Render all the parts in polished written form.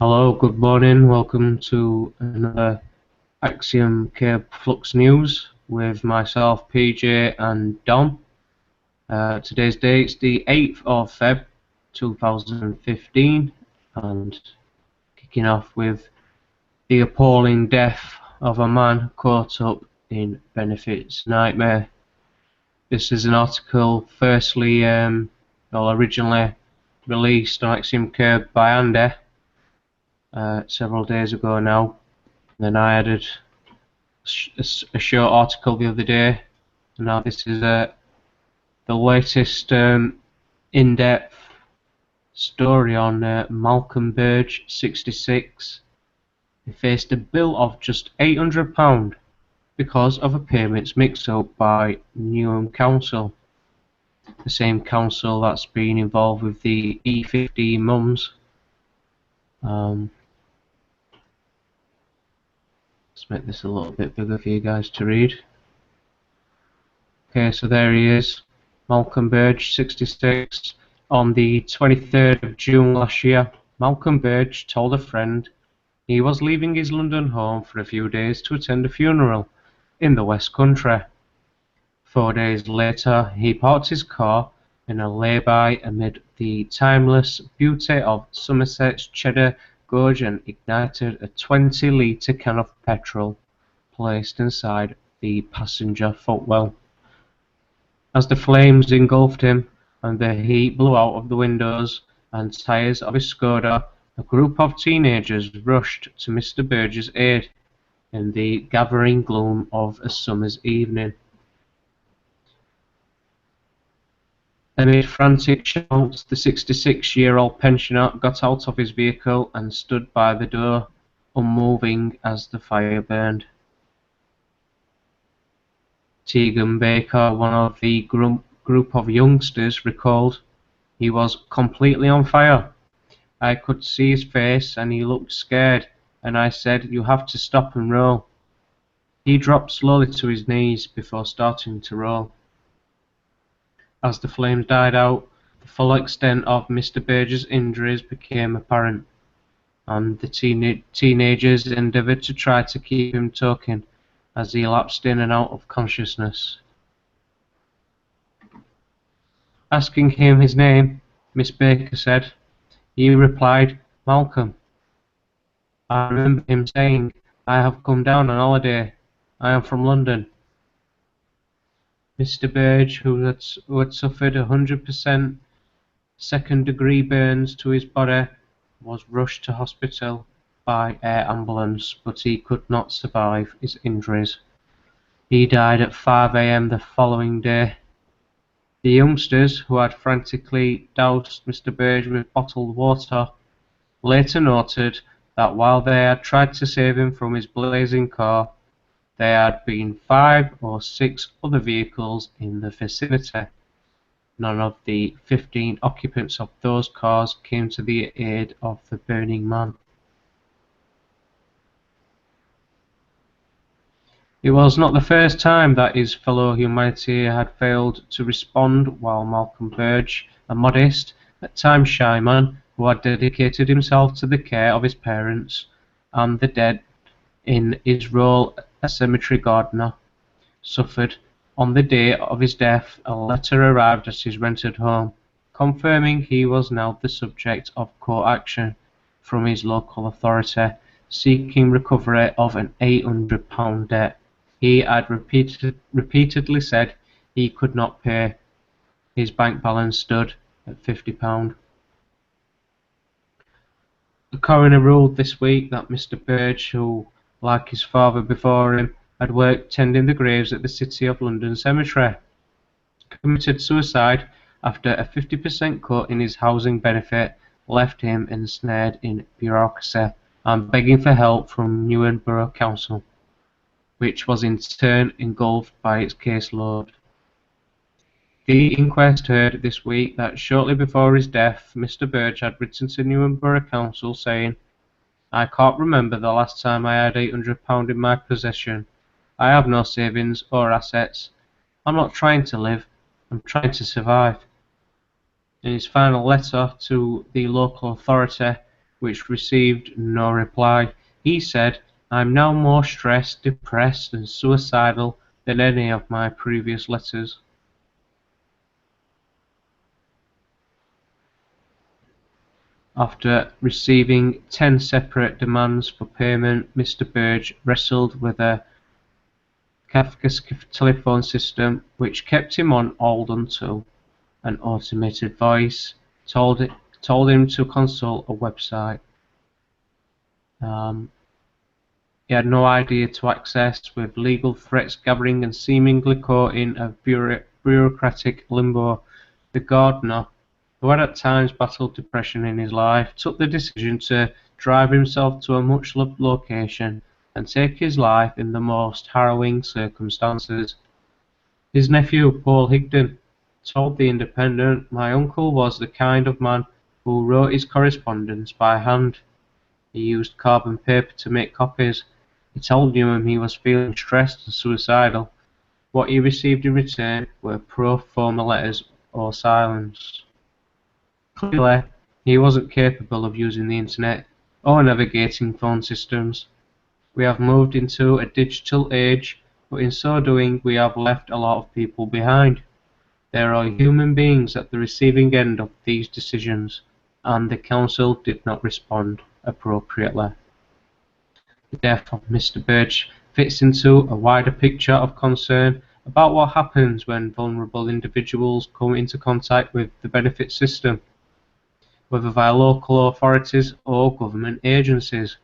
Hello, good morning. Welcome to another Axiom Flux news with myself, PJ, and Dom. Today's date's the 8th of Feb 2015, and kicking off with the appalling death of a man caught up in benefits nightmare. This is an article originally released on Axiom by Andy several days ago now. Then I added a short article the other day. Now this is the latest in-depth story on Malcolm Burge, 66. He faced a bill of just £800 because of a payments mix-up by Newham Council, the same council that's been involved with the E15 mums. Let's make this a little bit bigger for you guys to read. Okay, so there he is, Malcolm Burge, 66. On the 23rd of June last year, Malcolm Burge told a friend he was leaving his London home for a few days to attend a funeral in the West Country. 4 days later, he parked his car in a lay-by amid the timeless beauty of Somerset's Cheddar Gorge and ignited a 20-litre can of petrol placed inside the passenger footwell. As the flames engulfed him and the heat blew out of the windows and tyres of his Skoda, a group of teenagers rushed to Mr. Burge's aid in the gathering gloom of a summer's evening. Amid frantic shouts, the 66-year-old pensioner got out of his vehicle and stood by the door, unmoving as the fire burned. Tegan Baker, one of the group of youngsters, recalled, "He was completely on fire. I could see his face and he looked scared, and I said, 'You have to stop and roll.' He dropped slowly to his knees before starting to roll." As the flames died out, the full extent of Mr. Burge's injuries became apparent, and the teenagers endeavoured to try to keep him talking as he lapsed in and out of consciousness. Asking him his name, Miss Baker said, he replied, "Malcolm." I remember him saying, "I have come down on holiday. I am from London." Mr. Burge, who had suffered 100% second-degree burns to his body, was rushed to hospital by air ambulance, but he could not survive his injuries. He died at 5 AM the following day. The youngsters, who had frantically doused Mr. Burge with bottled water, later noted that while they had tried to save him from his blazing car, there had been 5 or 6 other vehicles in the vicinity. None of the 15 occupants of those cars came to the aid of the burning man. It was not the first time that his fellow humanity had failed to respond, while Malcolm Burge, a modest, at times shy man who had dedicated himself to the care of his parents and the dead in his role as cemetery gardener, suffered. On the day of his death, a letter arrived at his rented home, confirming he was now the subject of court action from his local authority, seeking recovery of an £800 debt he had repeatedly said he could not pay. His bank balance stood at £50. The coroner ruled this week that Mr. Burge, who, like his father before him, had worked tending the graves at the City of London cemetery, committed suicide after a 50% cut in his housing benefit left him ensnared in bureaucracy and begging for help from Newham Borough Council, which was in turn engulfed by its caseload. The inquest heard this week that shortly before his death, Mr. Burge had written to Newham Borough Council saying, "I can't remember the last time I had £800 in my possession. I have no savings or assets. I'm not trying to live, I'm trying to survive." In his final letter to the local authority, which received no reply. He said, "I'm now more stressed, depressed and suicidal than any of my previous letters." After receiving 10 separate demands for payment, Mr. Burge wrestled with a Kafkaesque telephone system which kept him on hold until an automated voice told him to consult a website he had no idea to access, with legal threats gathering and seemingly caught in a bureaucratic limbo. The gardener, who had at times battled depression in his life, took the decision to drive himself to a much-loved location and take his life in the most harrowing circumstances. His nephew, Paul Higden, told The Independent, "My uncle was the kind of man who wrote his correspondence by hand. He used carbon paper to make copies. He told Newham he was feeling stressed and suicidal. What he received in return were pro forma letters or silence." Clearly, he wasn't capable of using the internet or navigating phone systems. We have moved into a digital age, but in so doing we have left a lot of people behind. There are human beings at the receiving end of these decisions, and the Council did not respond appropriately. The death of Mr. Burge fits into a wider picture of concern about what happens when vulnerable individuals come into contact with the benefit system, whether via local authorities or government agencies.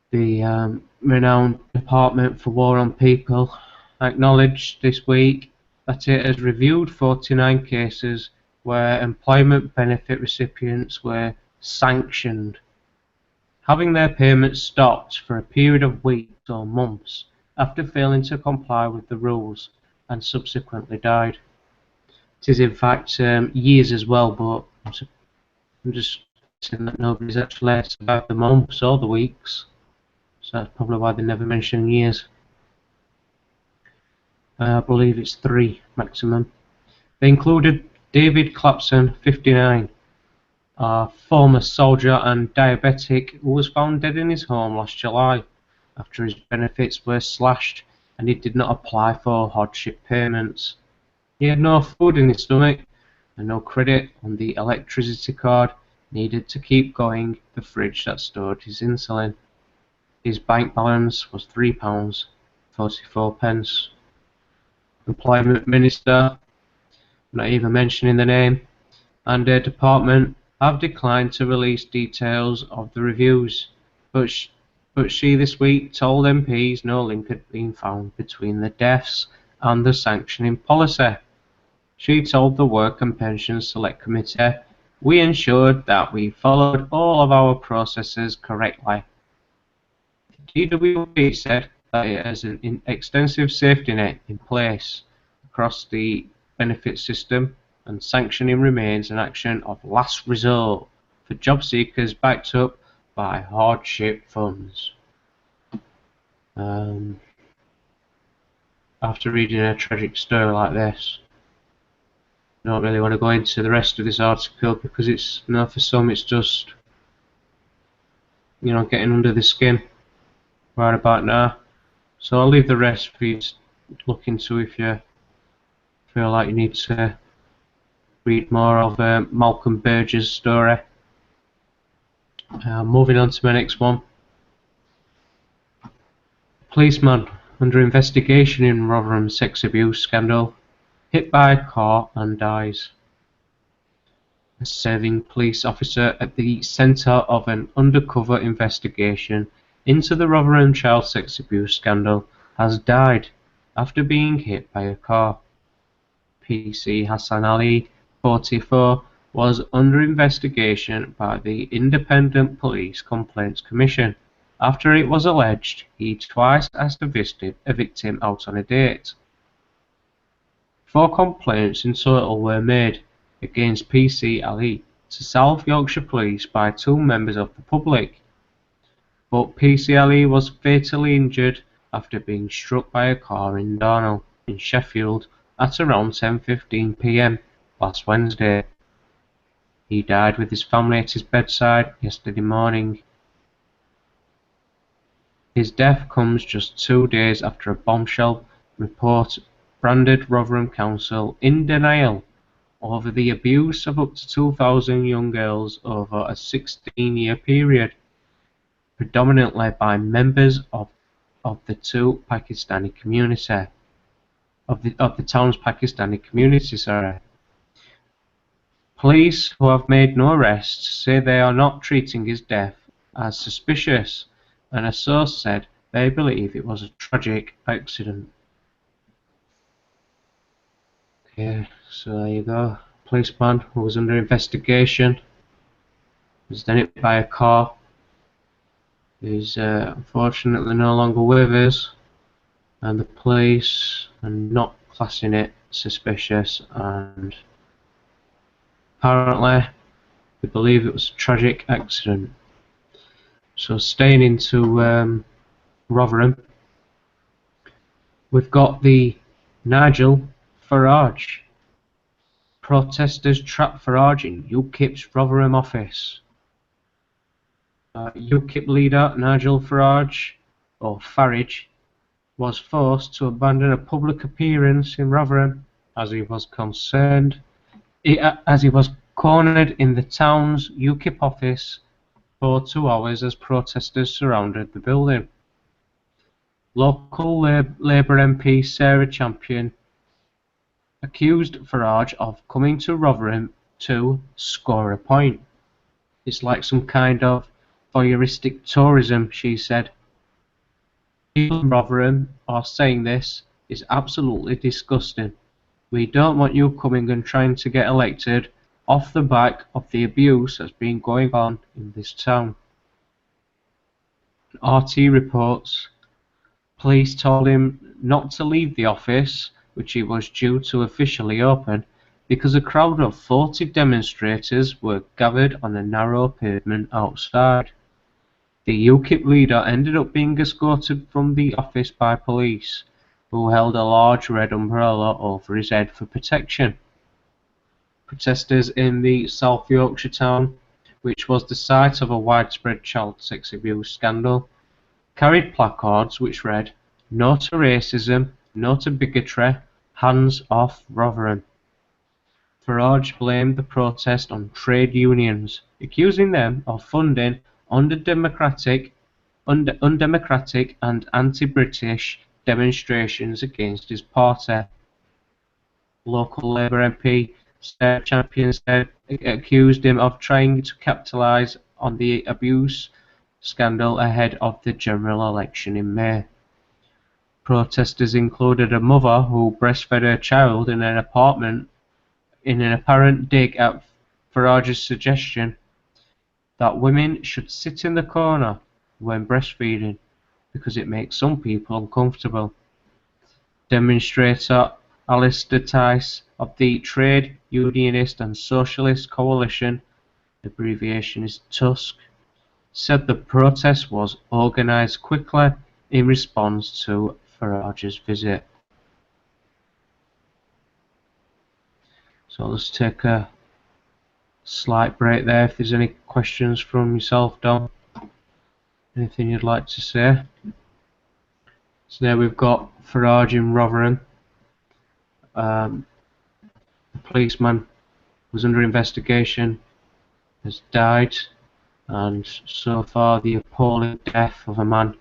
The renowned Department for War on People acknowledged this week that it has reviewed 49 cases where employment benefit recipients were sanctioned, having their payments stopped for a period of weeks or months after failing to comply with the rules, and subsequently died. It is in fact years as well, but I'm just saying that nobody's actually survived the months or the weeks, so that's probably why they never mention years. I believe it's 3 maximum. They included David Clapson, 59, a former soldier and diabetic who was found dead in his home last July after his benefits were slashed and he did not apply for hardship payments. He had no food in his stomach and no credit on the electricity card needed to keep going the fridge that stored his insulin. His bank balance was £3.44. Employment Minister, not even mentioning the name, and their department have declined to release details of the reviews, but she this week told MPs no link had been found between the deaths and the sanctioning policy. She told the Work and Pensions Select Committee, "We ensured that we followed all of our processes correctly." The DWP said that it has an extensive safety net in place across the benefit system, and sanctioning remains an action of last resort for job seekers backed up by hardship funds. After reading a tragic story like this, I don't really want to go into the rest of this article because it's, for some it's just, getting under the skin right about now. So I'll leave the rest for you to look into if you feel like you need to read more of Malcolm Burge's story. Moving on to my next one. Policeman under investigation in Rotherham sex abuse scandal, hit by a car and dies. A serving police officer at the centre of an undercover investigation into the Rotherham child sex abuse scandal has died after being hit by a car. PC Hassan Ali, 44, was under investigation by the Independent Police Complaints Commission after it was alleged he twice asked a victim out on a date. 4 complaints in total were made against PC Ali to South Yorkshire Police by 2 members of the public, but PC Ali was fatally injured after being struck by a car in Darnall, in Sheffield, at around 10:15 PM last Wednesday. He died with his family at his bedside yesterday morning. His death comes just 2 days after a bombshell report branded Rotherham Council in denial over the abuse of up to 2,000 young girls over a 16-year period, predominantly by members of the Pakistani community. Of the town's Pakistani community, sorry. Police, who have made no arrests, say they are not treating his death as suspicious, and a source said they believe it was a tragic accident. Okay, so there you go. Policeman who was under investigation was done it by a car. He's unfortunately no longer with us, and the police are not classing it suspicious, and apparently they believe it was a tragic accident. So staying into Rotherham, we've got the Nigel Farage. Protesters trap Farage in Ukip's Rotherham office. Ukip leader Nigel Farage, or Farage, was forced to abandon a public appearance in Rotherham as he was cornered in the town's Ukip office for 2 hours as protesters surrounded the building. Local Labour MP Sarah Champion accused Farage of coming to Rotherham to score a point. It's like some kind of voyeuristic tourism, she said. People in Rotherham are saying this is absolutely disgusting. We don't want you coming and trying to get elected off the back of the abuse that's been going on in this town. RT reports police told him not to leave the office, which he was due to officially open, because a crowd of 40 demonstrators were gathered on a narrow pavement outside. The Ukip leader ended up being escorted from the office by police, who held a large red umbrella over his head for protection. Protesters in the South Yorkshire town, which was the site of a widespread child sex abuse scandal, carried placards which read, "No to racism, no to bigotry, hands off Rotherham." Farage blamed the protest on trade unions, accusing them of funding undemocratic and anti-British demonstrations against his party. Local Labour MP Sarah Champion accused him of trying to capitalise on the abuse scandal ahead of the general election in May. Protesters included a mother who breastfed her child in an apartment in an apparent dig at Farage's suggestion that women should sit in the corner when breastfeeding because it makes some people uncomfortable. Demonstrator Alistair Tice of the Trade Unionist and Socialist Coalition, abbreviation is TUSC, said the protest was organised quickly in response to Farage's visit. So let's take a slight break there. If there's any questions from yourself, Dom, anything you'd like to say? So there we've got Farage in Rotherham. The policeman was under investigation, has died, and so far the appalling death of a man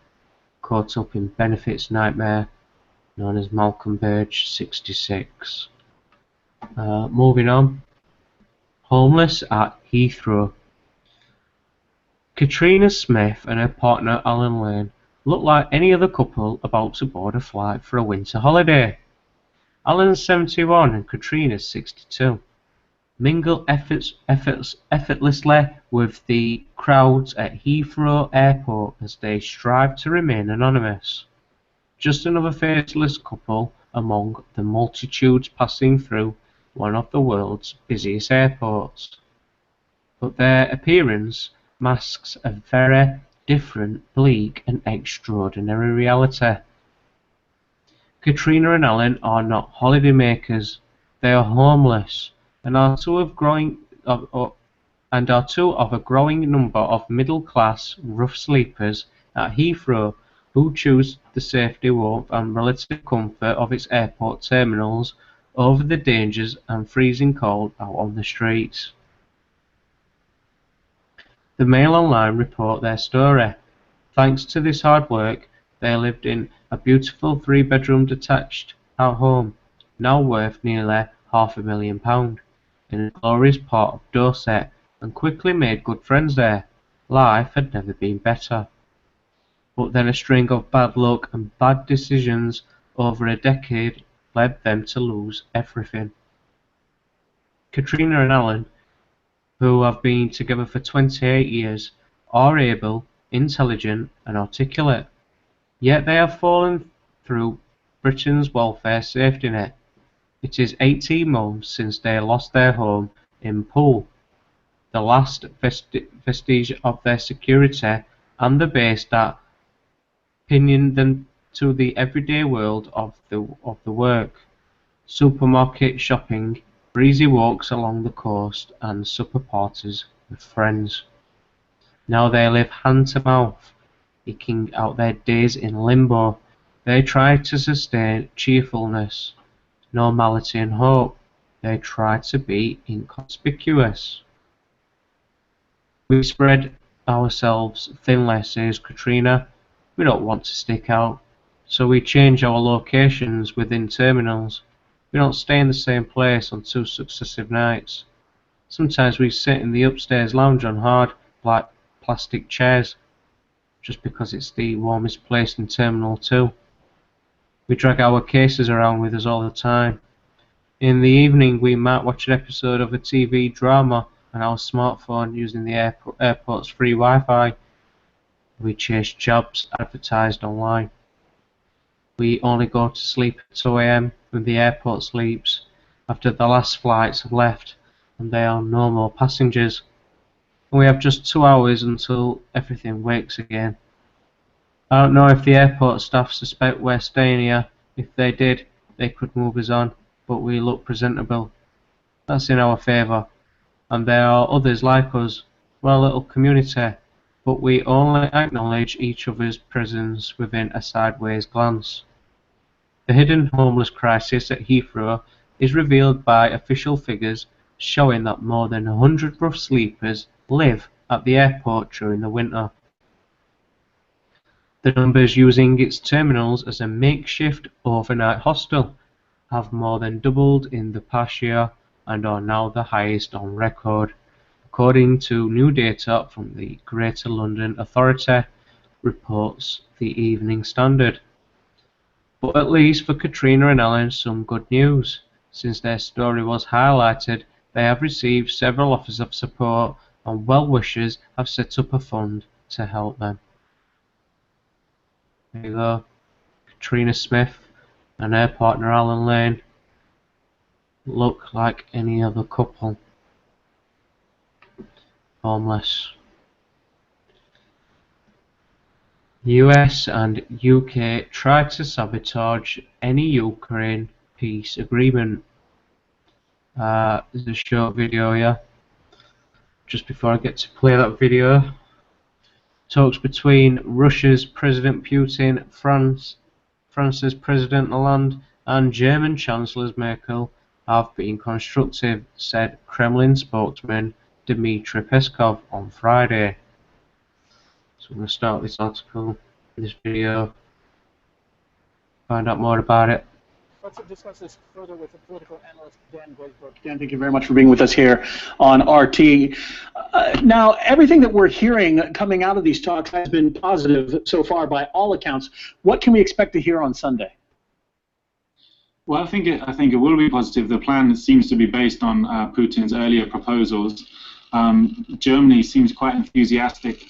caught up in benefits nightmare known as Malcolm Burge, 66. Moving on. Homeless at Heathrow. Katrina Smith and her partner Alan Lane look like any other couple about to board a flight for a winter holiday. Alan's 71 and Katrina's 62. Mingle effortlessly with the crowds at Heathrow Airport as they strive to remain anonymous. Just another faceless couple among the multitudes passing through one of the world's busiest airports. But their appearance masks a very different, bleak and extraordinary reality. Katrina and Alan are not holidaymakers, they are homeless, and are two of and are two of a growing number of middle-class rough sleepers at Heathrow who choose the safety, warmth and relative comfort of its airport terminals over the dangers and freezing cold out on the streets. The Mail Online report their story. Thanks to this hard work, they lived in a beautiful three-bedroom detached home, now worth nearly £500,000, in a glorious part of Dorset, and quickly made good friends there. Life had never been better. But then a string of bad luck and bad decisions over a decade led them to lose everything. Katrina and Alan, who have been together for 28 years, are able, intelligent and articulate. Yet they have fallen through Britain's welfare safety net. It is 18 months since they lost their home in Poole, the last vestige of their security and the base that pinioned them to the everyday world of the work. Supermarket shopping, breezy walks along the coast and supper parties with friends. Now they live hand to mouth, eking out their days in limbo. They try to sustain cheerfulness, normality and hope. They try to be inconspicuous. We spread ourselves thinly, says Katrina. We don't want to stick out, so we change our locations within terminals. We don't stay in the same place on 2 successive nights. Sometimes we sit in the upstairs lounge on hard, black plastic chairs, just because it's the warmest place in Terminal 2. We drag our cases around with us all the time. In the evening we might watch an episode of a TV drama on our smartphone using the airport's free Wi-Fi. We chase jobs advertised online. We only go to sleep at 2 AM when the airport sleeps, after the last flights have left and there are no more passengers. And we have just 2 hours until everything wakes again. I don't know if the airport staff suspect we're staying here. If they did, they could move us on, but we look presentable. That's in our favour. And there are others like us. We're a little community, but we only acknowledge each other's presence within a sideways glance. The hidden homeless crisis at Heathrow is revealed by official figures showing that more than 100 rough sleepers live at the airport during the winter. The numbers using its terminals as a makeshift overnight hostel have more than doubled in the past year and are now the highest on record, according to new data from the Greater London Authority, reports the Evening Standard. But at least for Katrina and Alan, some good news. Since their story was highlighted, they have received several offers of support and well-wishers have set up a fund to help them. There you go. Katrina Smith and her partner Alan Lane look like any other couple. Homeless. US and UK tried to sabotage any Ukraine peace agreement. There's a short video here. Just before I get to play that video, talks between Russia's President Putin, France's President Hollande, and German Chancellor Merkel have been constructive, said Kremlin spokesman Dmitry Peskov on Friday. So I'm going to start this article, this video, find out more about it. Let's discuss this further with the political analyst Dan Glazebrook. Dan, thank you very much for being with us here on RT. Now, everything that we're hearing coming out of these talks has been positive so far by all accounts. What can we expect to hear on Sunday? Well, I think it will be positive. The plan seems to be based on Putin's earlier proposals. Germany seems quite enthusiastic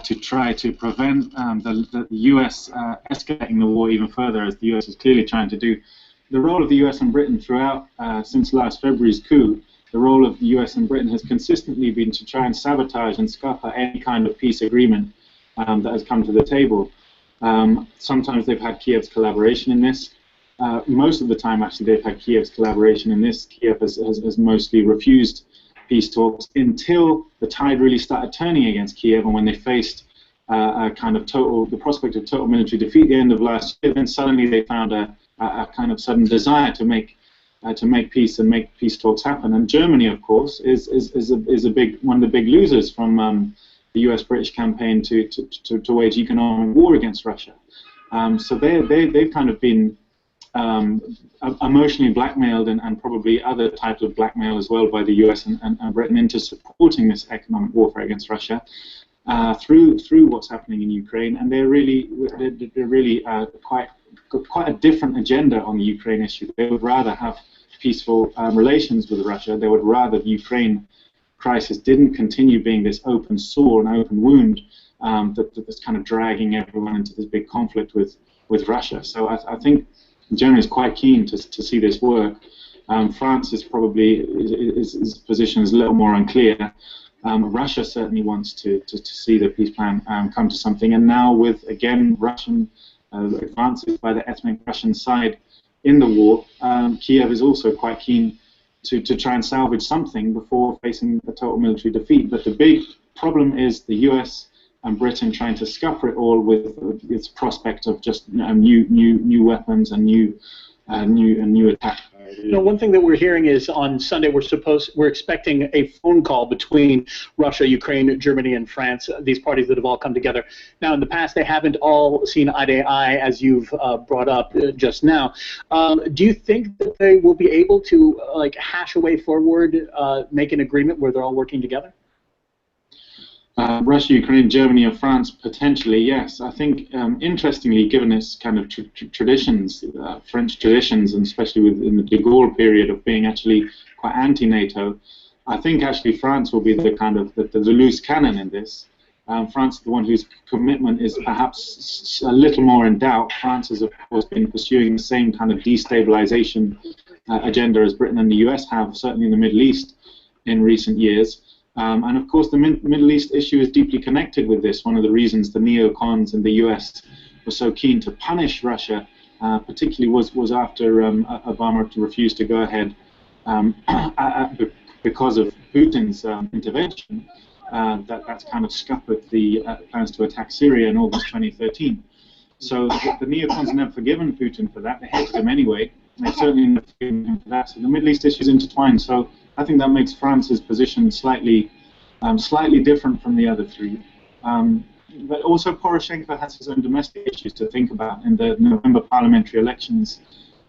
to try to prevent the US escalating the war even further, as the US is clearly trying to do. The role of the US and Britain throughout, since last February's coup, the role of the US and Britain has consistently been to try and sabotage and scupper any kind of peace agreement that has come to the table. Sometimes they've had Kiev's collaboration in this. Most of the time, actually, they've had Kiev's collaboration in this. Kiev has mostly refused peace talks until the tide really started turning against Kiev, and when they faced the prospect of total military defeat at the end of last year, then suddenly they found a kind of sudden desire to make peace and make peace talks happen. And Germany, of course, is one of the big losers from the U.S.-British campaign to wage economic war against Russia. So they've kind of been emotionally blackmailed and probably other types of blackmail as well by the U.S. and Britain into supporting this economic warfare against Russia through what's happening in Ukraine. And they're really quite a different agenda on the Ukraine issue. They would rather have peaceful relations with Russia. They would rather the Ukraine crisis didn't continue being this open sore and open wound that's kind of dragging everyone into this big conflict with Russia. So I think Germany is quite keen to see this work. France is probably his position is a little more unclear. Russia certainly wants to see the peace plan come to something, and now with again Russian advances by the ethnic Russian side in the war, Kiev is also quite keen to try and salvage something before facing a total military defeat. But the big problem is the U.S. and Britain trying to scupper it all with its prospect of just new weapons and new attack. You know, one thing that we're hearing is on Sunday we're expecting a phone call between Russia, Ukraine, Germany, and France. These parties that have all come together. Now, in the past, they haven't all seen eye to eye, as you've brought up just now. Do you think that they will be able to hash a way forward, make an agreement where they're all working together? Russia, Ukraine, Germany, or France, potentially, yes. I think, interestingly, given its kind of traditions, French traditions, and especially in the de Gaulle period of being actually quite anti-NATO, I think actually France will be the kind of the loose cannon in this. France is the one whose commitment is perhaps a little more in doubt. France has, of course, been pursuing the same kind of destabilization agenda as Britain and the US have, certainly in the Middle East in recent years. And of course, the Middle East issue is deeply connected with this. One of the reasons the neocons in the US were so keen to punish Russia, particularly was after Obama refused to go ahead because of Putin's intervention. That's kind of scuppered the plans to attack Syria in August 2013. So the neocons have never forgiven Putin for that. They hated him anyway. They've certainly never forgiven him for that. So the Middle East issue is intertwined. So I think that makes France's position slightly different from the other three. But also Poroshenko has his own domestic issues to think about. In the November parliamentary elections,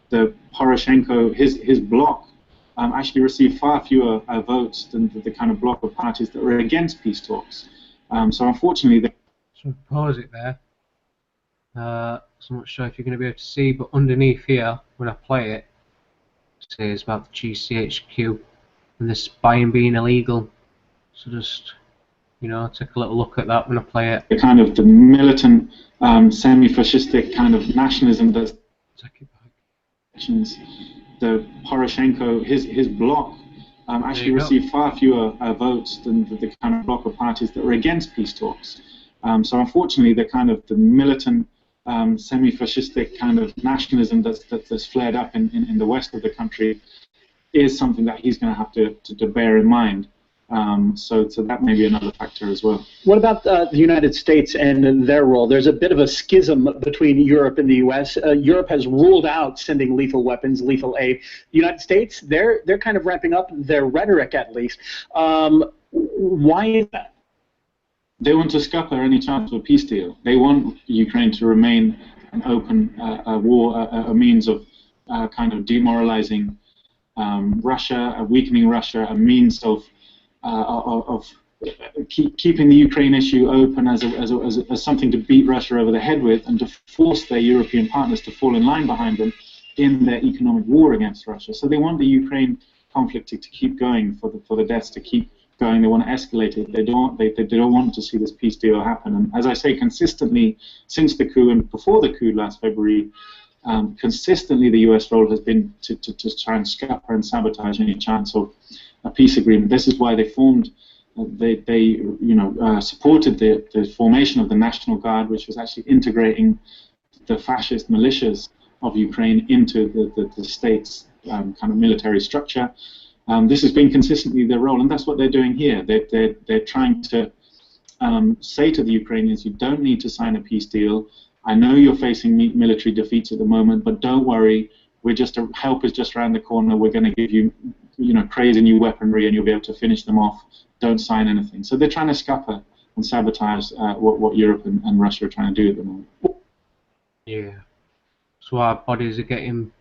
the Poroshenko, his bloc, actually received far fewer votes than the kind of bloc of parties that were against peace talks. So unfortunately, So pause it there. So I'm not sure if you're going to be able to see, but underneath here, when I play it, it says about the GCHQ and the spying being illegal. So just, take a little look at that when I play it. The kind of the militant, semi-fascistic kind of nationalism that's the Poroshenko, his bloc actually received far fewer votes than the kind of bloc of parties that were against peace talks. So unfortunately, the militant, semi-fascistic kind of nationalism that's flared up in the west of the country is something that he's going to have to bear in mind. So that may be another factor as well. What about the United States and their role? There's a bit of a schism between Europe and the U.S. Europe has ruled out sending lethal weapons, lethal aid. The United States, they're kind of ramping up their rhetoric, at least. Why is that? They want to scupper any chance of a peace deal. They want Ukraine to remain an open war, a means of kind of demoralizing Russia, weakening Russia, a means of keeping the Ukraine issue open as something to beat Russia over the head with, and to force their European partners to fall in line behind them in their economic war against Russia. So they want the Ukraine conflict to keep going, for the deaths to keep going. They want to escalate it. They don't want to see this peace deal happen. And as I say, consistently since the coup and before the coup last February, consistently the U.S. role has been to try and scupper and sabotage any chance of a peace agreement. This is why they formed. They supported the formation of the National Guard, which was actually integrating the fascist militias of Ukraine into the state's kind of military structure. This has been consistently their role, and that's what they're doing here. They're trying to say to the Ukrainians, you don't need to sign a peace deal. I know you're facing military defeats at the moment, but don't worry. Help is just around the corner. We're going to give you, crazy new weaponry, and you'll be able to finish them off. Don't sign anything. So they're trying to scupper and sabotage what Europe and Russia are trying to do at the moment. Yeah. So our bodies are getting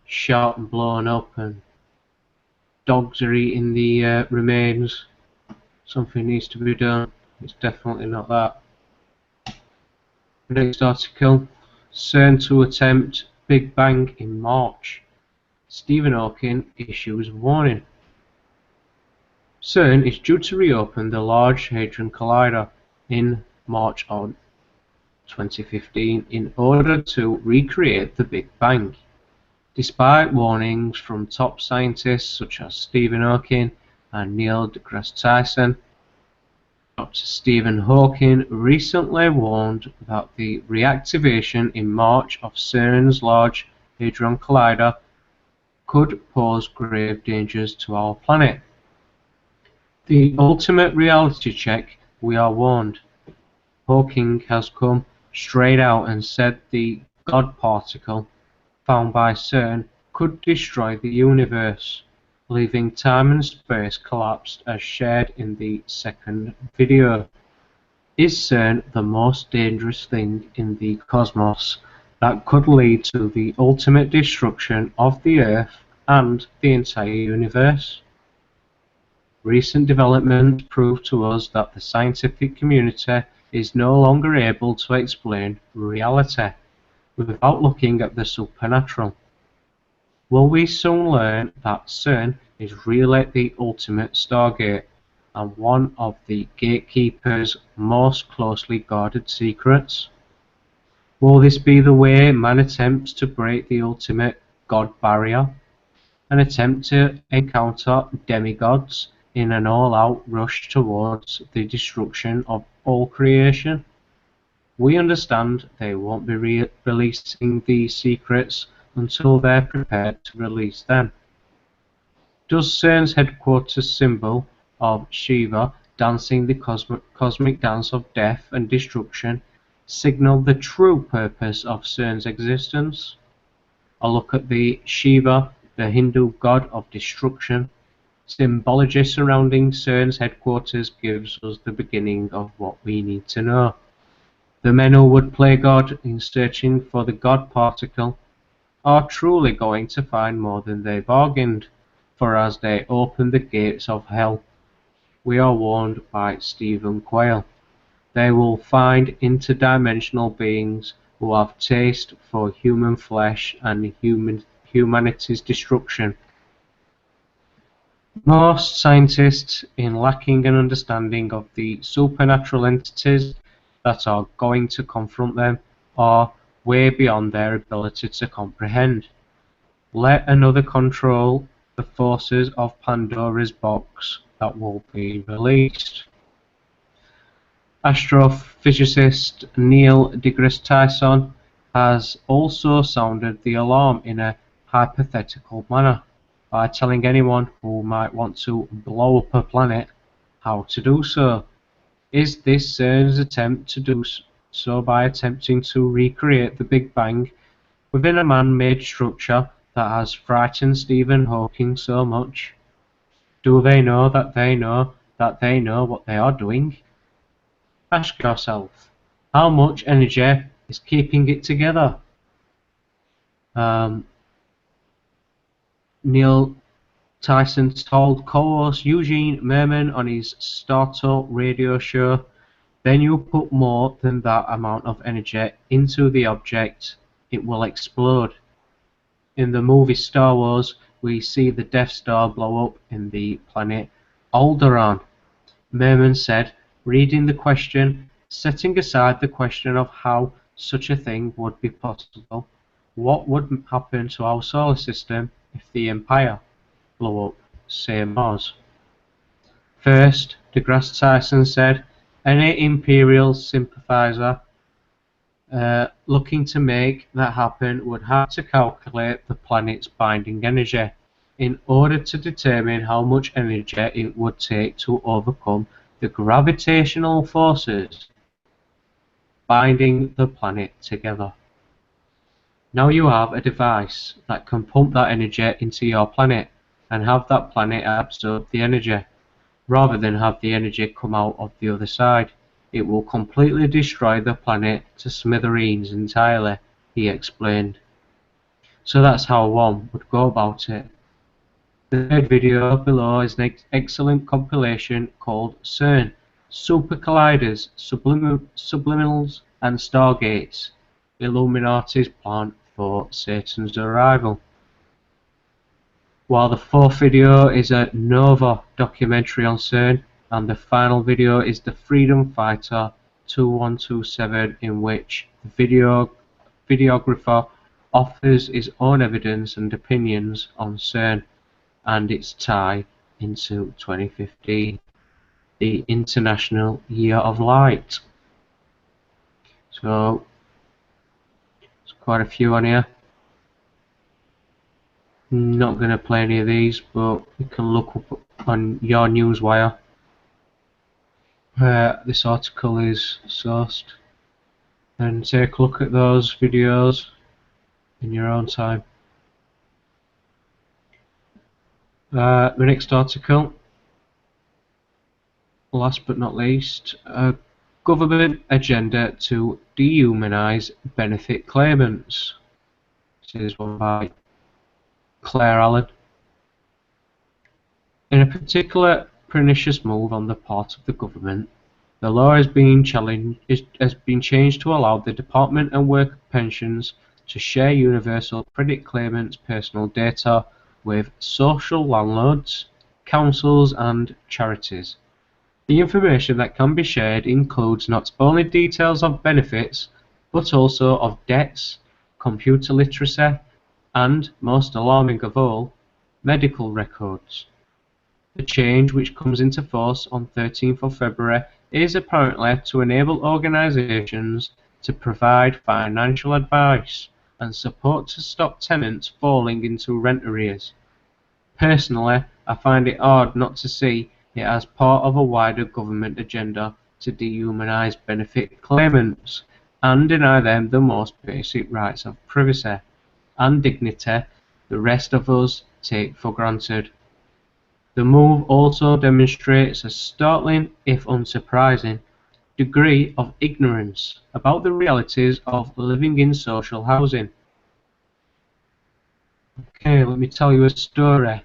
shot and blown up, and dogs are eating the remains. Something needs to be done. It's definitely not that. Next article. CERN to attempt Big Bang in March. Stephen Hawking issues warning. CERN is due to reopen the Large Hadron Collider in March on 2015 in order to recreate the Big Bang. Despite warnings from top scientists such as Stephen Hawking and Neil deGrasse Tyson, Dr. Stephen Hawking recently warned that the reactivation in March of CERN's Large Hadron Collider could pose grave dangers to our planet. The ultimate reality check, we are warned. Hawking has come straight out and said the God particle found by CERN could destroy the universe, leaving time and space collapsed as shared in the second video. Is CERN the most dangerous thing in the cosmos that could lead to the ultimate destruction of the Earth and the entire universe? Recent developments prove to us that the scientific community is no longer able to explain reality without looking at the supernatural. Will we soon learn that CERN is really the ultimate Stargate and one of the gatekeeper's most closely guarded secrets? Will this be the way man attempts to break the ultimate God barrier, an attempt to encounter demigods in an all-out rush towards the destruction of all creation? We understand they won't be releasing these secrets until they're prepared to release them. Does CERN's headquarters symbol of Shiva dancing the cosmic dance of death and destruction signal the true purpose of CERN's existence? A look at the Shiva, the Hindu god of destruction, symbology surrounding CERN's headquarters gives us the beginning of what we need to know. The men who would play God in searching for the God particle are truly going to find more than they bargained for as they open the gates of hell. We are warned by Stephen Quayle. They will find interdimensional beings who have taste for human flesh and humanity's destruction. Most scientists, in lacking an understanding of the supernatural entities that are going to confront them, are way beyond their ability to comprehend. Let another control the forces of Pandora's box that will be released. Astrophysicist Neil deGrasse Tyson has also sounded the alarm in a hypothetical manner by telling anyone who might want to blow up a planet how to do so. Is this CERN's attempt to do so by attempting to recreate the Big Bang within a man-made structure that has frightened Stephen Hawking so much? Do they know that they know that they know what they are doing? Ask yourself, how much energy is keeping it together? Neil Tyson told co-host Eugene Merman on his Startalk radio show, "Then you put more than that amount of energy into the object, it will explode." In the movie Star Wars, we see the Death Star blow up in the planet Alderaan. Merman said, reading the question, setting aside the question of how such a thing would be possible, what would happen to our solar system if the Empire blew up, say Mars? First, deGrasse Tyson said, any Imperial sympathizer looking to make that happen would have to calculate the planet's binding energy, in order to determine how much energy it would take to overcome the gravitational forces binding the planet together. Now you have a device that can pump that energy into your planet and have that planet absorb the energy, rather than have the energy come out of the other side. It will completely destroy the planet to smithereens entirely, he explained. So that's how one would go about it. The third video below is an excellent compilation called CERN, Super Colliders, Subliminals and Stargates, Illuminati's plan for Satan's arrival. While the fourth video is a Nova documentary on CERN, and the final video is the Freedom Fighter 2127, in which the videographer offers his own evidence and opinions on CERN and its tie into 2015, the International Year of Light. So, there's quite a few on here. Not going to play any of these, but you can look up on your newswire where this article is sourced and take a look at those videos in your own time. The next article, last but not least, government agenda to dehumanise benefit claimants. This is one by Clare Allan. In a particular pernicious move on the part of the government, the law has been changed to allow the Department and Work Pensions to share universal credit claimants' personal data with social landlords, councils and charities. The information that can be shared includes not only details of benefits, but also of debts, computer literacy, and, most alarming of all, medical records. The change, which comes into force on 13th of February, is apparently to enable organisations to provide financial advice and support to stop tenants falling into rent arrears. Personally, I find it hard not to see it as part of a wider government agenda to dehumanise benefit claimants and deny them the most basic rights of privacy and dignity the rest of us take for granted. The move also demonstrates a startling, if unsurprising, degree of ignorance about the realities of living in social housing. Okay, let me tell you a story.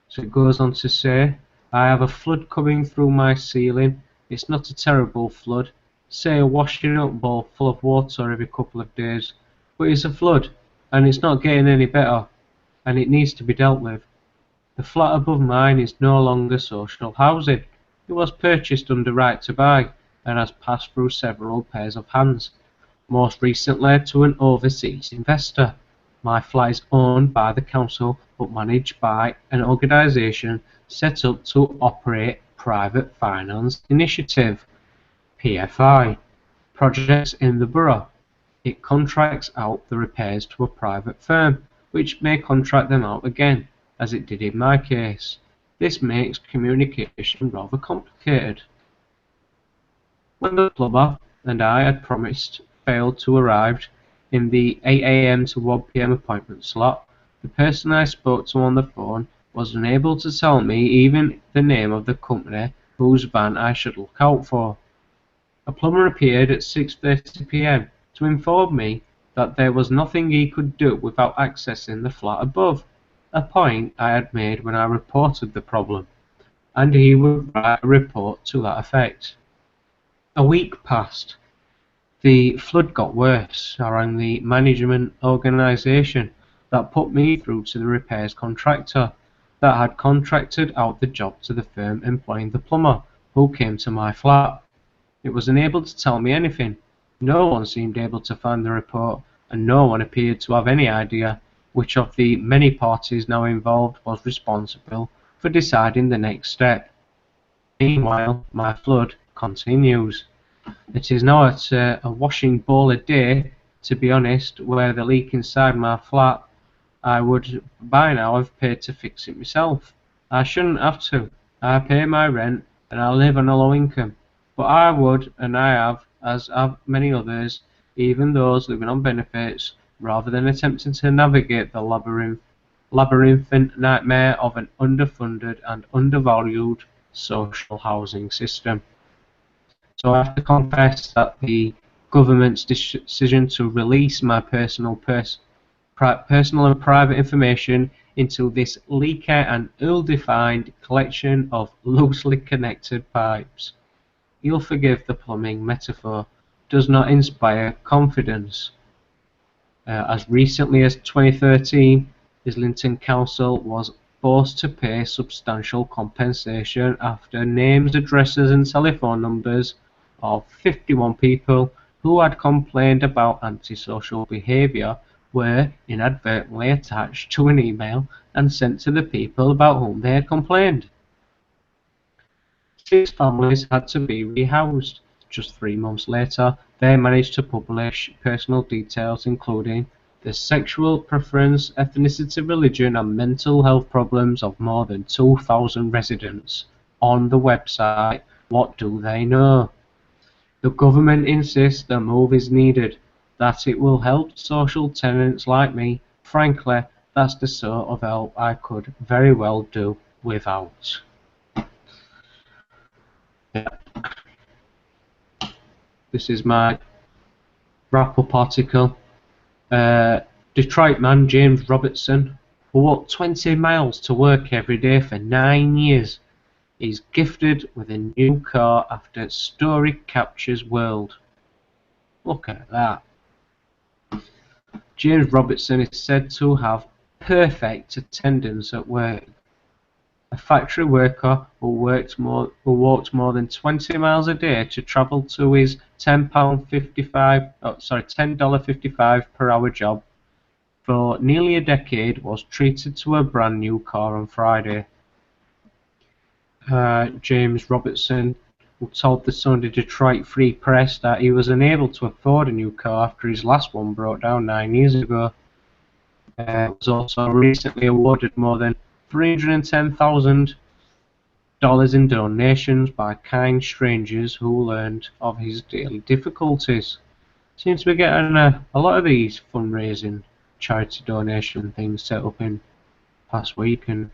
So it goes on to say, I have a flood coming through my ceiling. It's not a terrible flood, say a washing up bowl full of water every couple of days, but it's a flood, and it's not getting any better, and it needs to be dealt with. The flat above mine is no longer social housing. It was purchased under right to buy, and has passed through several pairs of hands, most recently to an overseas investor. My flat is owned by the council, but managed by an organisation set up to operate Private Finance Initiative, PFI, projects in the borough. It contracts out the repairs to a private firm, which may contract them out again, as it did in my case. This makes communication rather complicated. When the plumber and I had promised failed to arrive in the 8 AM to 1 PM appointment slot, the person I spoke to on the phone was unable to tell me even the name of the company whose van I should look out for. A plumber appeared at 6:30 PM to inform me that there was nothing he could do without accessing the flat above, a point I had made when I reported the problem, and he would write a report to that effect. A week passed. The flood got worse. I rang the management organisation that put me through to the repairs contractor that had contracted out the job to the firm employing the plumber who came to my flat. It was unable to tell me anything. No one seemed able to find the report, and no one appeared to have any idea which of the many parties now involved was responsible for deciding the next step. Meanwhile, my flood continues. It is now at a washing bowl a day, to be honest, where the leak inside my flat I would by now have paid to fix it myself. I shouldn't have to. I pay my rent and I live on a low income. But I would, and I have, as have many others, even those living on benefits, rather than attempting to navigate the labyrinthine nightmare of an underfunded and undervalued social housing system. So I have to confess that the government's decision to release my personal and private information into this leaky and ill-defined collection of loosely connected pipes, you'll forgive the plumbing metaphor, does not inspire confidence. As recently as 2013, Islington Council was forced to pay substantial compensation after names, addresses and telephone numbers of 51 people who had complained about antisocial behaviour were inadvertently attached to an email and sent to the people about whom they had complained. 6 families had to be rehoused. Just 3 months later, they managed to publish personal details including the sexual preference, ethnicity, religion and mental health problems of more than 2,000 residents on the website What Do They Know? The government insists the move is needed, that it will help social tenants like me. Frankly, that's the sort of help I could very well do without. Yeah. This is my wrap-up article. Detroit man James Robertson, who walked 20 miles to work every day for 9 years, is gifted with a new car after story captures world. Look at that. James Robertson is said to have perfect attendance at work. A factory worker who walked more than 20 miles a day to travel to his $10.55 per hour job for nearly a decade was treated to a brand new car on Friday. James Robertson told the Sunday Detroit Free Press that he was unable to afford a new car after his last one broke down 9 years ago. He was also recently awarded more than $310,000 in donations by kind strangers who learned of his daily difficulties. Seems to be getting a lot of these fundraising charity donation things set up in past week, and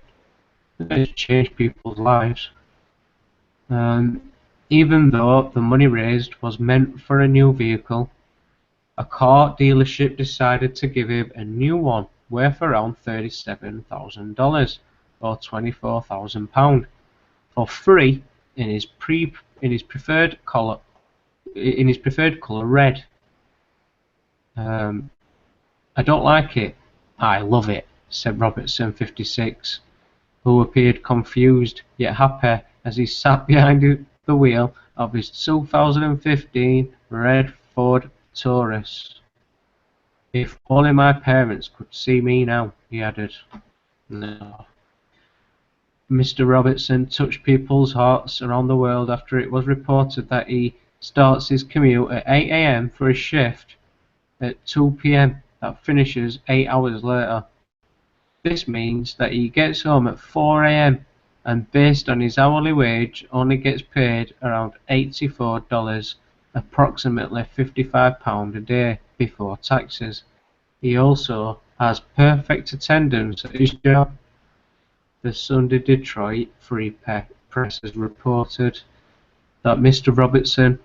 it's changed people's lives. Even though the money raised was meant for a new vehicle, a car dealership decided to give him a new one worth around $37,000 or £24,000 for free in his preferred colour red. I don't like it. I love it, said Robertson, 56, who appeared confused yet happy as he sat behind the wheel of his 2015 red Ford Taurus. If only my parents could see me now, he added. No. Mr. Robertson touched people's hearts around the world after it was reported that he starts his commute at 8 AM for a shift at 2 PM that finishes 8 hours later. This means that he gets home at 4 AM and based on his hourly wage only gets paid around $84, approximately £55 a day before taxes. He also has perfect attendance at his job. The Sunday Detroit Free Press has reported that Mr. Robertson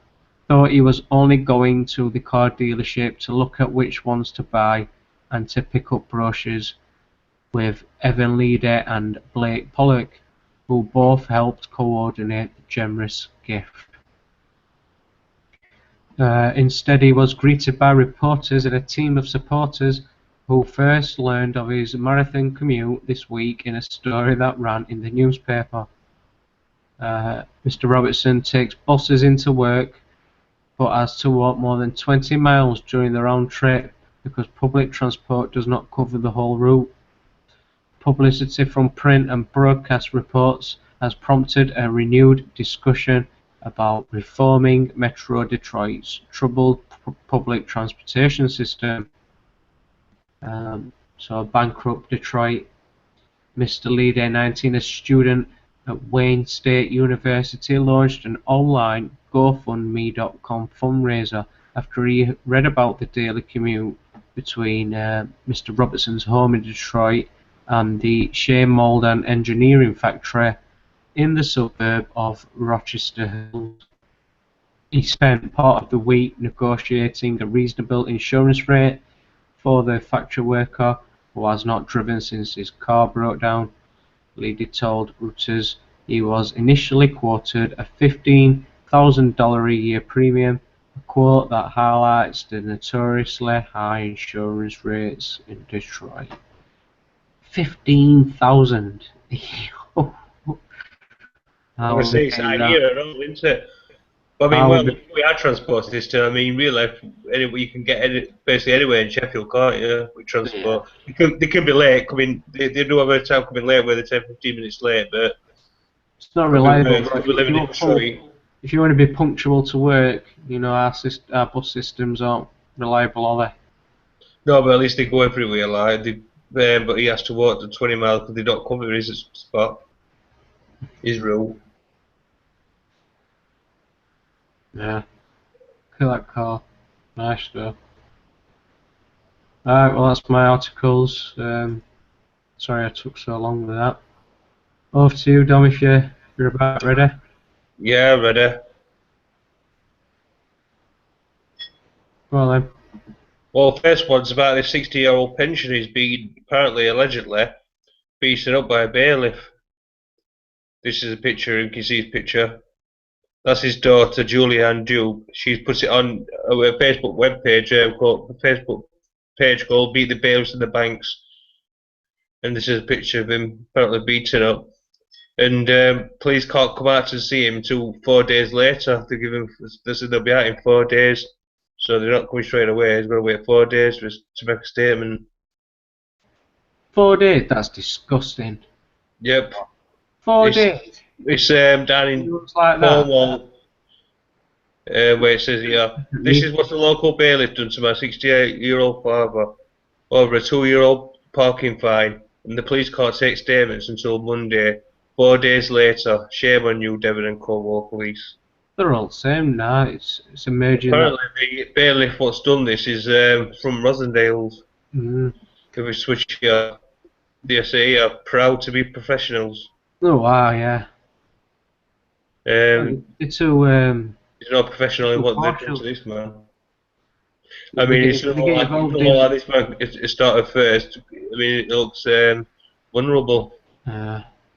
thought he was only going to the car dealership to look at which ones to buy and to pick up brochures with Evan Leader and Blake Pollock, who both helped coordinate the generous gift. Instead, he was greeted by reporters and a team of supporters who first learned of his marathon commute this week in a story that ran in the newspaper. Mr. Robertson takes buses into work, but has to walk more than 20 miles during the round trip because public transport does not cover the whole route. Publicity from print and broadcast reports has prompted a renewed discussion about reforming Metro Detroit's troubled public transportation system. So bankrupt Detroit. Mr. Leader, 19, a student at Wayne State University, launched an online GoFundMe.com fundraiser after he read about the daily commute between Mr. Robertson's home in Detroit and the Shea Mold and Engineering Factory in the suburb of Rochester Hills. He spent part of the week negotiating a reasonable insurance rate for the factory worker who has not driven since his car broke down. Leedy told Reuters he was initially quoted a $15,000 a year premium, a quote that highlights the notoriously high insurance rates in Detroit. 15,000. Obviously, it's idea at all, isn't it? But I mean, well, we our transport system. I mean, really, anyway, you can get basically anywhere in Sheffield, can't you? With transport, yeah. They can be late. They do have a time coming late, where they're 10-15 minutes late, but it's not reliable. If you want to be punctual to work, you know, our bus systems aren't reliable, are they? No, but at least they go everywhere. Like, but he has to walk the 20 miles because they don't cover his spot. His rule. Yeah. Look at that car. Nice though. Alright, well that's my articles. Sorry I took so long with that. Over to you, Dom, if you're about ready. Yeah, ready. Well then. Well, first one's about this 60-year-old pensioner who's been allegedly beaten up by a bailiff. This is a picture, you can see his picture. That's his daughter, Julianne Duke. She's put it on a Facebook webpage, called Beatthebailiffs and the Banks. And this is a picture of him apparently beaten up. And police can't come out to see him until 4 days later. They said they'll be out in 4 days. So they're not coming straight away. He's got to wait 4 days to make a statement. 4 days? That's disgusting. Yep. 4 days? It's down in Cornwall, where it says here, this is what the local bailiff done to my 68-year-old father over a 2-year-old parking fine, and the police can't take statements until Monday. 4 days later, shame on you, Devon and Cornwall police. They're all the same now. It's emerging. Apparently, the bailiff what's done this is from Rosendale's. Mm. If we switch here, they say are proud to be professionals. Oh wow, yeah. It's he's not professional in what they've done to this man. I mean, it's not like this man. It started first. I mean, it looks vulnerable.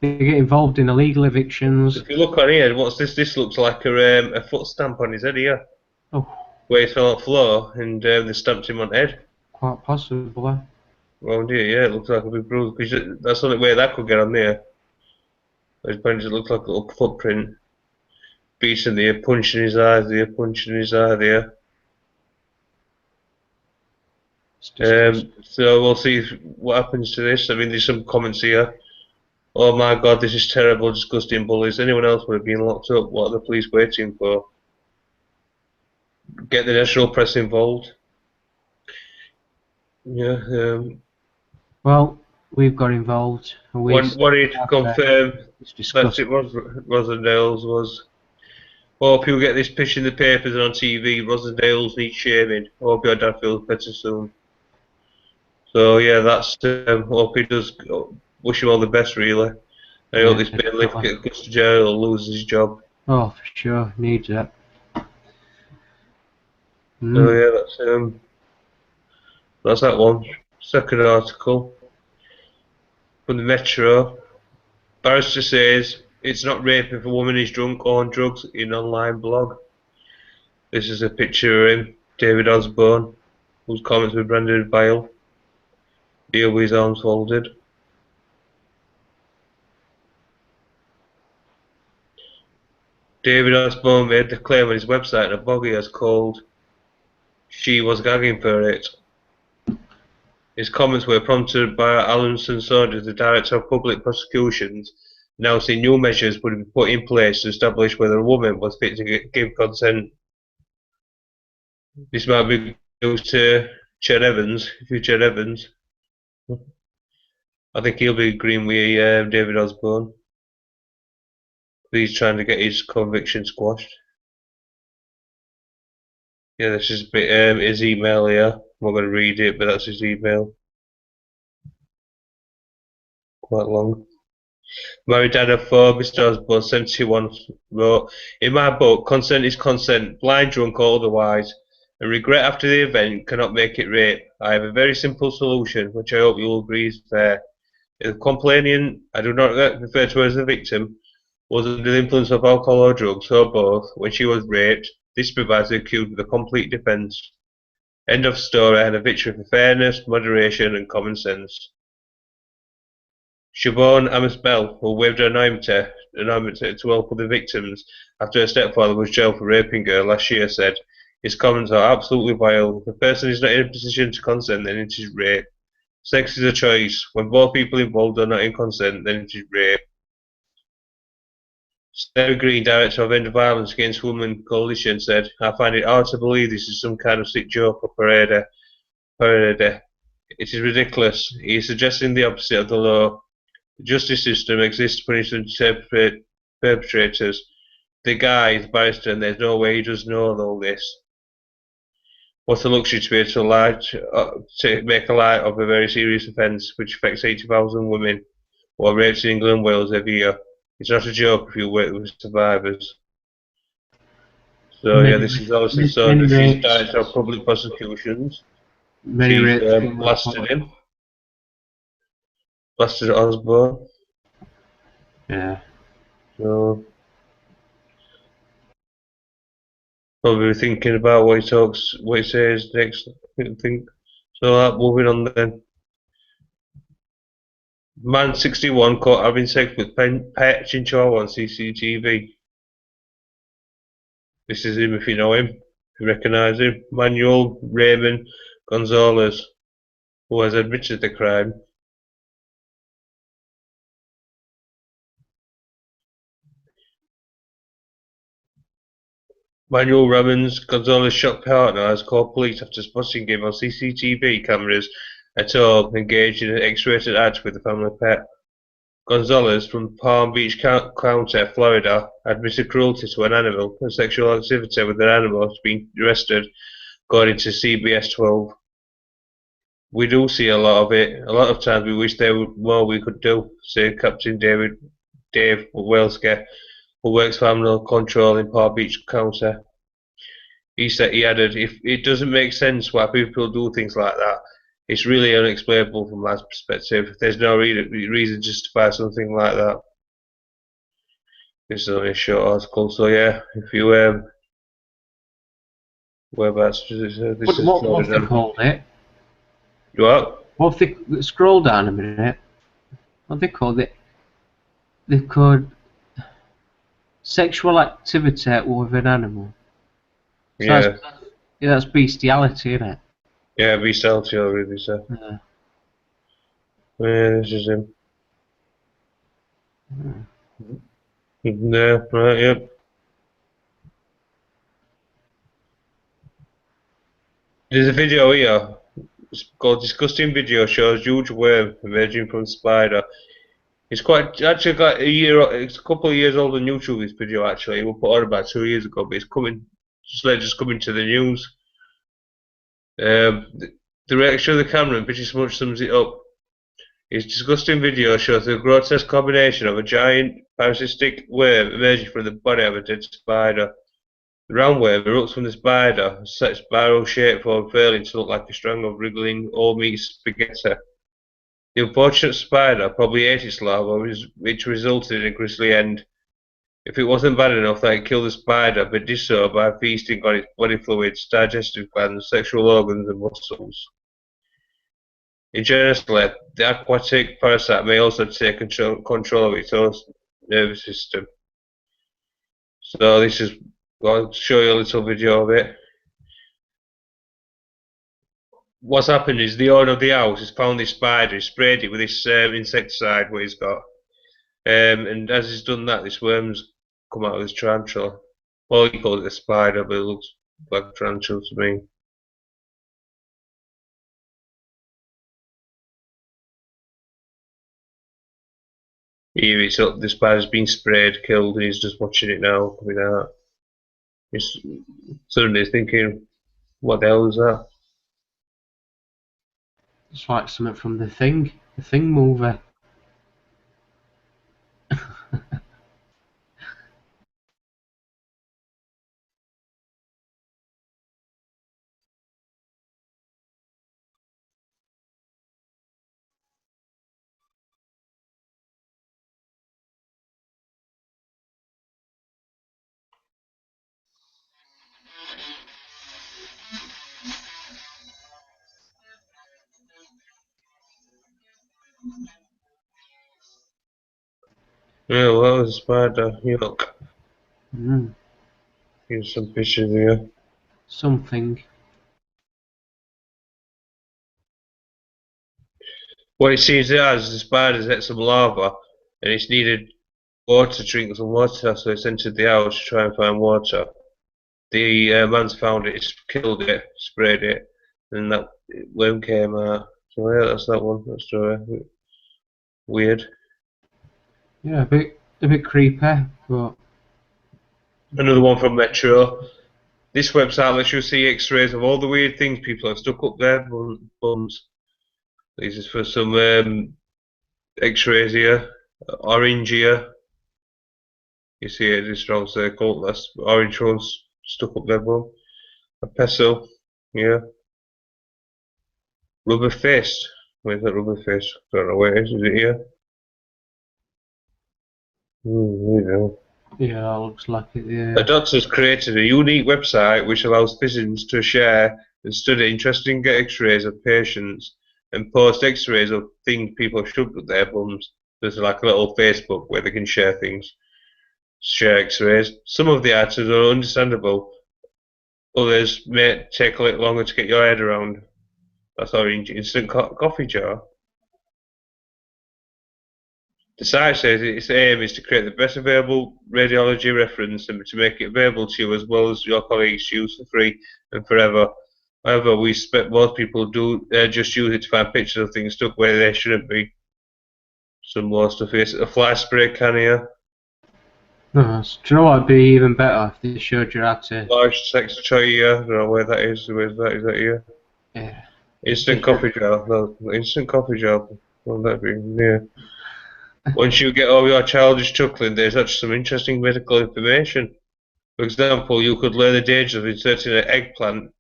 They get involved in illegal evictions. If you look on here, what's this? This looks like a foot stamp on his head here. Oh. Where he fell on the floor and they stamped him on the head. Quite possibly. Well, dear, yeah, it looks like a big bruise. Because that's the only way that could get on there. It looks like a little footprint. Beating there, punching his eye there, punching his eye there. So we'll see what happens to this. I mean, there's some comments here. Oh my God, this is terrible, disgusting bullies. Anyone else would have been locked up. What are the police waiting for? Get the national press involved. Yeah. Well, we've got involved. Wanted to confirm that it was Rosendale's was. Hope you'll get this pitch in the papers and on TV. Rosendale's need shaming. Hope your dad feels better soon. So yeah, that's hope he does. Wish him all the best, really. I hope this bailiff gets to jail or loses his job. Oh, for sure, needs it. So yeah, that's that one. Second article from the Metro. Barrister says it's not rape if a woman is drunk or on drugs in online blog. This is a picture of him, David Osborne, whose comments were branded vile. Deal with his arms folded. David Osborne made the claim on his website in a blog he has called "She Was Gagging for It." His comments were prompted by Alan Saunders, the Director of Public Prosecutions, announcing new measures would be put in place to establish whether a woman was fit to give consent. This might be news to Ched Evans, if you're Ched Evans. I think he'll be agreeing with David Osborne. He's trying to get his conviction squashed. Yeah, this is a bit, his email here. I'm not going to read it, but that's his email. Quite long. Married Anna for Mr. Osborne, 71, wrote, "In my book, consent is consent, blind, drunk, or otherwise, and regret after the event cannot make it rape. I have a very simple solution, which I hope you will agree is fair. If the complainant, I do not refer to her as the victim, was under the influence of alcohol or drugs, or both, when she was raped, this provides the accused with a complete defence. End of story, and a victory for fairness, moderation, and common sense." Siobhan Amos-Bell, who waived her anonymity to help the victims after her stepfather was jailed for raping her last year, said, "His comments are absolutely vile. If a person is not in a position to consent, then it is rape. Sex is a choice. When both people involved are not in consent, then it is rape." Sarah Green, director of End Violence Against Women Coalition, said, "I find it hard to believe this is some kind of sick joke or parade. It is ridiculous. He is suggesting the opposite of the law. The justice system exists to punish the perpetrators. The guy is a barrister, and there's no way he does know all this. What a luxury to be able to make a light of a very serious offence which affects 80,000 women who are raped in England and Wales every year. It's not a joke if you work with survivors." So yeah, this is Alison Saunders. She's director of public prosecutions. She's blasted him. Blasted Osborne. Yeah. So probably thinking about what he says next. I think so. Moving on then. Man 61 caught having sex with pet chihuahua on CCTV. This is him if you know him. If you recognise him. Manuel Raymond Gonzalez, who has admitted the crime. Manuel Raymond Gonzalez's shocked partner has called police after spotting him on CCTV cameras at home engaged in an X-rated act with the family pet. Gonzalez, from Palm Beach County, Florida, admitted cruelty to an animal and sexual activity with an animal has been arrested, according to CBS 12. "We do see a lot of it. A lot of times we wish there were more we could do," said Captain Dave Welsky, who works for Animal Control in Palm Beach County. He added, "If it doesn't make sense why people do things like that, it's really unexplainable from my perspective. There's no reason to justify something like that." This is only a short article, so yeah, if you whereabouts this is What have they called it? What? What have they scroll down a minute? What have they called it? They called sexual activity with an animal. So Yeah. that's bestiality, isn't it? Yeah, bestiality already, so. Yeah. Yeah, this is him. Yeah, right, yep. There's a video here. It's called "Disgusting Video Shows Huge Worm Emerging from Spider." It's actually got it's a couple of years old on YouTube, this video actually. It was put on about 2 years ago, but it's just coming to the news. The reaction of the camera pretty much sums it up. His disgusting video shows the grotesque combination of a giant parasitic worm emerging from the body of a dead spider. The roundworm erupts from the spider, such spiral shape form failing to look like a strand of wriggling old meat spaghetti. The unfortunate spider probably ate its larva, which resulted in a grisly end. If it wasn't bad enough that it killed the spider, but did so by feasting on its body fluids, digestive glands, sexual organs, and muscles. Ingeniously, the aquatic parasite may also take control of its own nervous system. So this is, I'll show you a little video of it. What's happened is the owner of the house has found this spider, he sprayed it with this insecticide what he's got. And as he's done that, this worm's come out of this tarantula. Well, he calls it a spider, but it looks like a tarantula to me. Here it's up, the spider's been sprayed, killed, and he's just watching it now coming out. He's suddenly thinking, what the hell is that? It's like something from the Thing movie. Yeah, well, that was a spider. Yuck. Mm. Here's some pictures here. Something. What it seems it has, the spider's ate some lava, and it's needed water to drink some water, so it's entered the house to try and find water. The man's found it, he's killed it, sprayed it, and that worm came out. So yeah, that's that one. That story. Weird. Yeah, a bit creepy, but Another one from Metro. This website lets you see X-rays of all the weird things people have stuck up their bums. This is for some X-rays here. Orange here. You see it in a strong circle. That's orange ones stuck up their bum. A pestle. Yeah. Rubber fist. Where's that rubber fist? Don't know where it is. Is it here? There you go. yeah, that looks like it. A Yeah. doctor's created a unique website which allows physicians to share and study interesting X-rays of patients and post X-rays of things people have shoved up their bums. There's like a little Facebook where they can share things, share X-rays. Some of the items are understandable. Others may take a little longer to get your head around. That's orange. Instant coffee jar. The site says its aim is to create the best available radiology reference and to make it available to you as well as your colleagues to use for free and forever. However, we suspect most people do just use it to find pictures of things stuck where they shouldn't be. Some more stuff here. A fly spray can here. Nice. Do you know what would be even better if they showed you how to? Large sex toy here. I don't know where that is. Where's that? Is that here? Yeah. Instant coffee jar. No, instant coffee jar. Well, that'd be yeah. Once you get over your childish chuckling, there's actually some interesting medical information. For example, you could learn the dangers of inserting an eggplant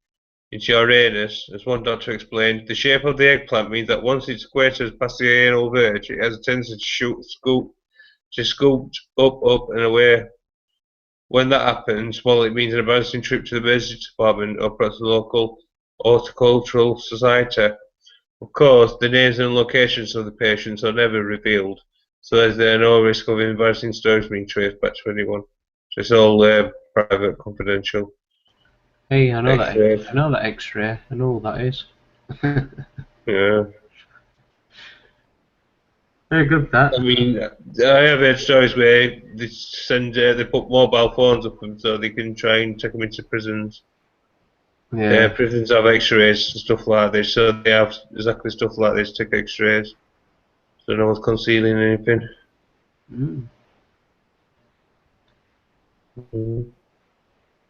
into your anus. As one doctor explained, the shape of the eggplant means that once its equator has passed the anal verge, it has a tendency to scoot up and away. When that happens, well, it means an embarrassing trip to the emergency department or perhaps the local horticultural society. Of course, the names and locations of the patients are never revealed, so there's no risk of embarrassing stories being traced back to anyone. So it's all private, confidential. Hey, I know X-rays. that. I know that X-ray. I know what that is. Yeah. Very good. That. I mean, I have heard stories where they put mobile phones up them so they can try and take them into prisons. Yeah. Prisons have X-rays and stuff like this, so they have exactly stuff like this. Take X-rays, so no one's concealing anything.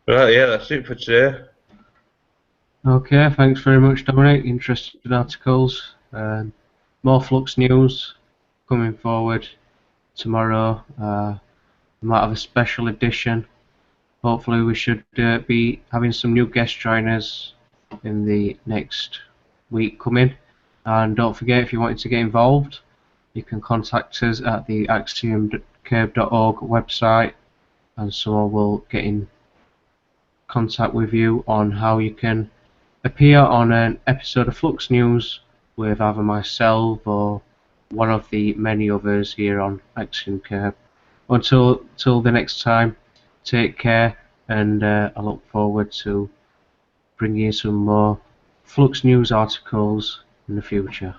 Right, yeah, that's it for today. Okay. Thanks very much, Dominic. Interesting articles. More Flux news coming forward tomorrow. We might have a special edition. Hopefully we should be having some new guest joiners in the next week coming. And don't forget, if you wanted to get involved, you can contact us at the axiomcurb.org website, and someone will get in contact with you on how you can appear on an episode of Flux News with either myself or one of the many others here on Axiom Curb. Until the next time, take care, and I look forward to bringing you some more Flux News articles in the future.